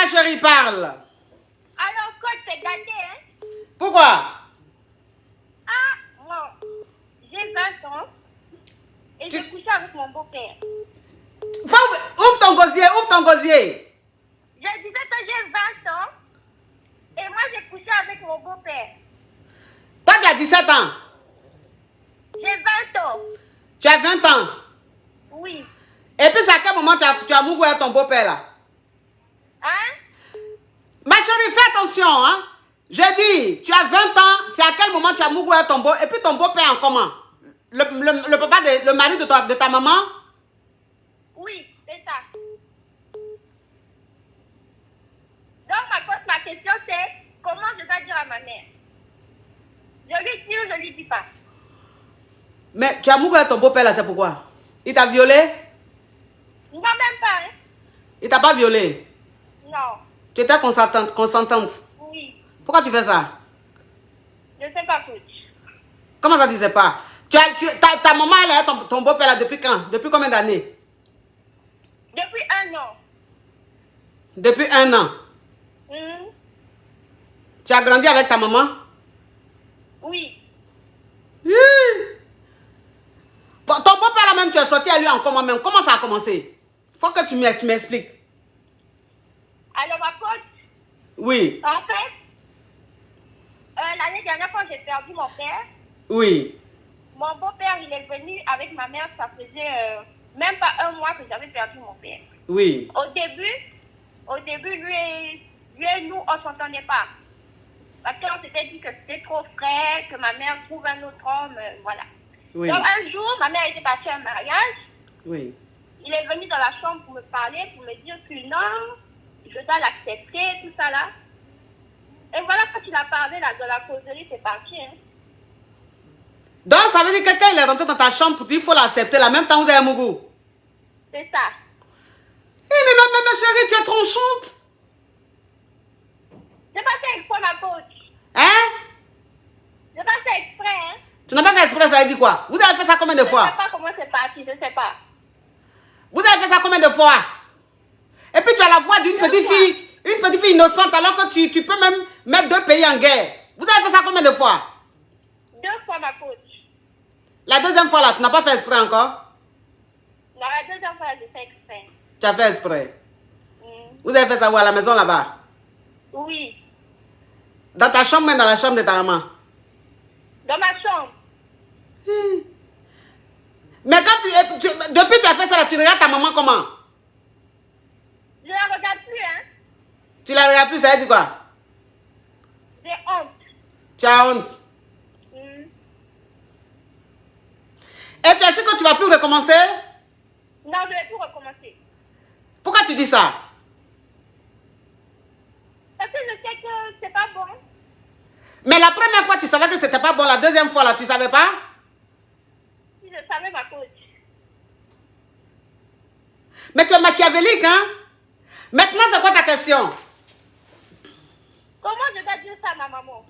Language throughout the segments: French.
ma chérie, parle. Alors, coach, c'est gâté, hein? Pourquoi? Ah, non. J'ai 20 ans et j'ai couché avec mon beau-père. Ouvre ton gosier, ouvre ton gosier. Je disais que j'ai 20 ans et moi, j'ai couché avec mon beau-père. Toi, tu as 17 ans. J'ai 20 ans. Tu as 20 ans. Oui. Et puis, c'est à quel moment tu as mouru avec ton beau-père, là? Hein? Ma chérie, fais attention, hein? Je dis, tu as 20 ans, c'est à quel moment tu as mouru avec ton beau... Et puis, ton beau-père en comment? Le papa, le mari de ta maman? Oui, c'est ça. Donc, ma question, c'est comment je dois dire à ma mère? Je lui dis ou je lui dis pas? Mais tu as mouru avec ton beau-père, là, c'est pourquoi? Il t'a violé? Non, même pas, hein? Il t'a pas violé? Non. Tu étais consentante? Oui. Pourquoi tu fais ça? Je sais pas, coach. Comment ça, tu sais pas? Ta maman, elle est ton beau-père, là, depuis quand? Depuis combien d'années? Depuis 1 an. Depuis 1 an. Tu as grandi avec ta maman? Oui. Bon, ton beau-père là même, tu es sorti à lui en comment même? Comment ça a commencé? Faut que tu m'expliques. Alors, ma coach, Oui. en fait, l'année dernière, quand j'ai perdu mon père, Oui. mon beau-père, il est venu avec ma mère, ça faisait même pas 1 mois que j'avais perdu mon père. Oui. Au début, lui et nous, on ne s'entendait pas. Parce qu'on s'était dit que c'était trop frais, que ma mère trouve un autre homme, voilà. Oui. Donc un jour, ma mère était partie à un mariage. Oui. Il est venu dans la chambre pour me parler, pour me dire que non, je dois l'accepter, tout ça là. Et voilà, quand il a parlé là, de la causerie, c'est parti. Hein. Donc, ça veut dire que quelqu'un il est rentré dans ta chambre pour dire qu'il faut l'accepter, là, même temps vous avez Mougou. C'est ça. Eh, mais ma chérie, tu es tronchante. C'est pas fait exprès, ma coach. Hein? C'est pas fait exprès, hein. Tu n'as pas fait exprès, ça veut dire quoi? Vous avez fait ça combien de fois? Je sais pas comment c'est parti, je sais pas. Vous avez fait ça combien de fois? Et puis tu as la voix d'une petite fille innocente, alors que tu peux même mettre 2 pays en guerre. Vous avez fait ça combien de fois? 2 fois, ma coach. La deuxième fois là, tu n'as pas fait exprès encore? Non, la deuxième fois, j'ai fait exprès. Tu as fait exprès. Vous avez fait ça où, à la maison là-bas? Oui. Dans ta chambre, mais dans la chambre de ta maman? Dans ma chambre. Mais quand depuis tu as fait ça là, tu regardes ta maman comment? Je la regarde plus, hein. Tu la regardes plus, ça veut dire quoi? J'ai honte. Tu as honte. Et tu es sûr que tu ne vas plus recommencer? Non, je ne vais plus recommencer. Pourquoi tu dis ça? Parce que je sais que c'est pas bon. Mais la première fois, tu savais que c'était pas bon. La deuxième fois, là, tu savais pas? Si je savais, ma coach. Mais tu es machiavélique, hein? Maintenant, c'est quoi ta question? Comment je dois dire ça à ma maman?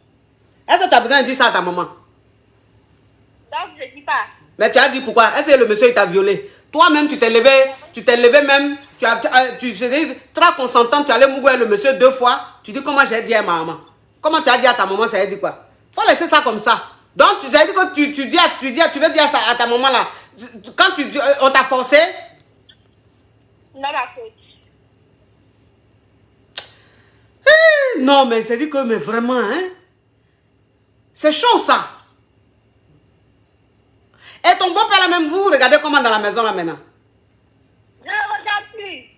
Est-ce que tu as besoin de dire ça à ta maman? Donc, je dis pas. Mais tu as dit pourquoi? Est-ce que le monsieur, il t'a violé? Toi-même, tu t'es levé même, tu étais très consentante, tu allais mourir le monsieur 2 fois. Tu dis comment j'ai dit à ma maman? Comment tu as dit à ta maman, ça veut dire quoi? Faut laisser ça comme ça. Donc, tu as dit que tu veux dire ça à ta maman là. Quand on t'a forcé? Non, ma coach. Non, mais c'est dit que, mais vraiment, hein? C'est chaud ça. Et ton beau-père là même, vous regardez comment dans la maison là maintenant? Je ne le regarde plus.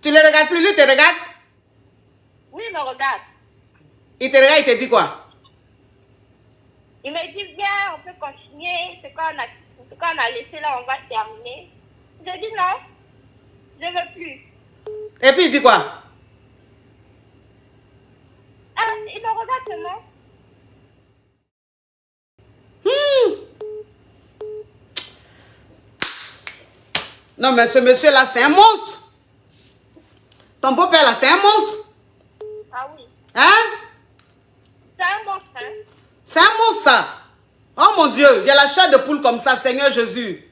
Tu ne le regardes plus, lui te regarde? Oui, il me regarde. Il te regarde, il te dit quoi? Il me dit, viens, on peut continuer. Ce qu'on a laissé là, on va terminer. Je dis non, je ne veux plus. Et puis il dit quoi? Ah, il me regarde seulement. Non, mais ce monsieur-là, c'est un monstre. Ton beau-père, là, c'est un monstre. Ah oui. Hein? C'est un monstre, hein? C'est un monstre, ça. Oh mon Dieu, il y a la chair de poule comme ça, Seigneur Jésus.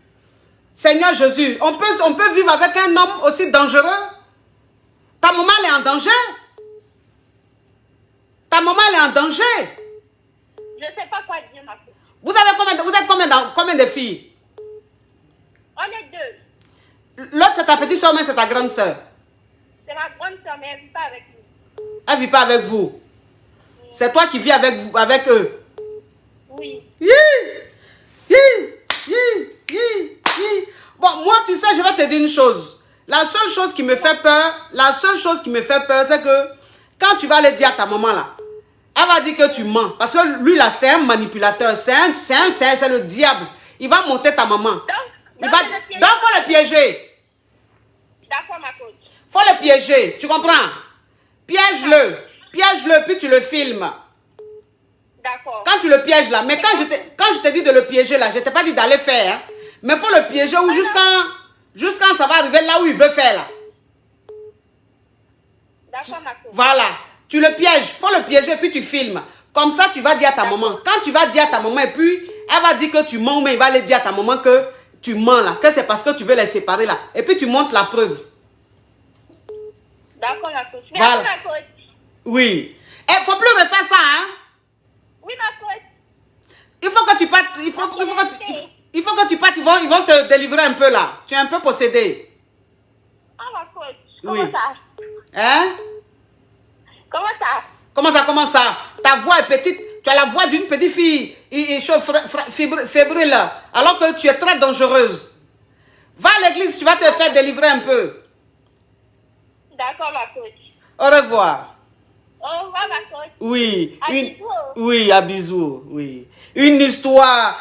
Seigneur Jésus, on peut vivre avec un homme aussi dangereux? Ta maman, elle est en danger. Ta maman, elle est en danger. Je ne sais pas quoi dire, ma coach. Vous êtes combien de filles? On est deux. L'autre, c'est ta petite soeur, mais c'est ta grande soeur. C'est ma grande soeur, mais elle ne vit pas avec nous. Elle ne vit pas avec vous. C'est toi qui vis avec eux. Oui. Bon, moi, tu sais, je vais te dire une chose. La seule chose qui me fait peur, c'est que quand tu vas aller dire à ta maman là, elle va dire que tu mens. Parce que lui là, c'est un manipulateur. C'est le diable. Il va monter ta maman. Donc, faut le piéger. D'accord, ma coach. Faut le piéger. Tu comprends? Piège-le. Piège-le, puis tu le filmes. D'accord. Quand tu le pièges là, mais quand je t'ai dit de le piéger là, je t'ai pas dit d'aller faire. Hein, mais faut le piéger ou jusqu'à ça va arriver là où il veut faire là. D'accord, ma coach. Voilà. Tu le pièges. Faut le piéger puis tu filmes. Comme ça, tu vas dire à ta maman. Quand tu vas dire à ta maman et puis elle va dire que tu mens, mais il va aller dire à ta maman que tu mens là. Que c'est parce que tu veux les séparer là. Et puis tu montres la preuve. D'accord, ma coach. Voilà. Merci, ma coach. Oui. Et faut plus refaire ça, hein. Oui, ma coach. Il faut que tu partes. Il faut que tu partes. Ils vont te délivrer un peu là. Tu es un peu possédé. Ah, ma coach. Oui. Comment ça? Hein? Comment ça? Comment ça? Ta voix est petite. Tu as la voix d'une petite fille fébrile. Alors que tu es très dangereuse. Va à l'église, tu vas te faire délivrer un peu. D'accord, ma coach. Au revoir. Au revoir, ma coach. Oui. À bisous. Oui, à bisous. Oui. Une histoire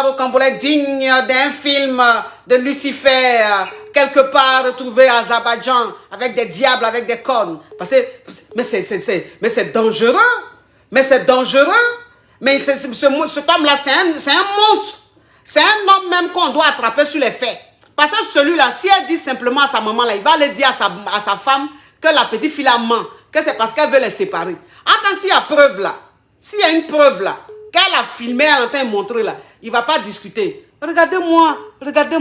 rocambolesque digne d'un film de Lucifer, quelque part retrouvé à Azerbaïdjan, avec des diables, avec des cornes. Parce que, mais c'est dangereux. Mais c'est dangereux. Mais cet homme-là, c'est un monstre. C'est un homme même qu'on doit attraper sur les faits. Parce que celui-là, si elle dit simplement à sa maman, là, il va aller dire à sa femme que la petite fille là ment, que c'est parce qu'elle veut les séparer. Attends, s'il y a preuve là, s'il y a une preuve là, qu'elle a filmé, elle est en train de montrer là, il ne va pas discuter. Regardez-moi, regardez-moi.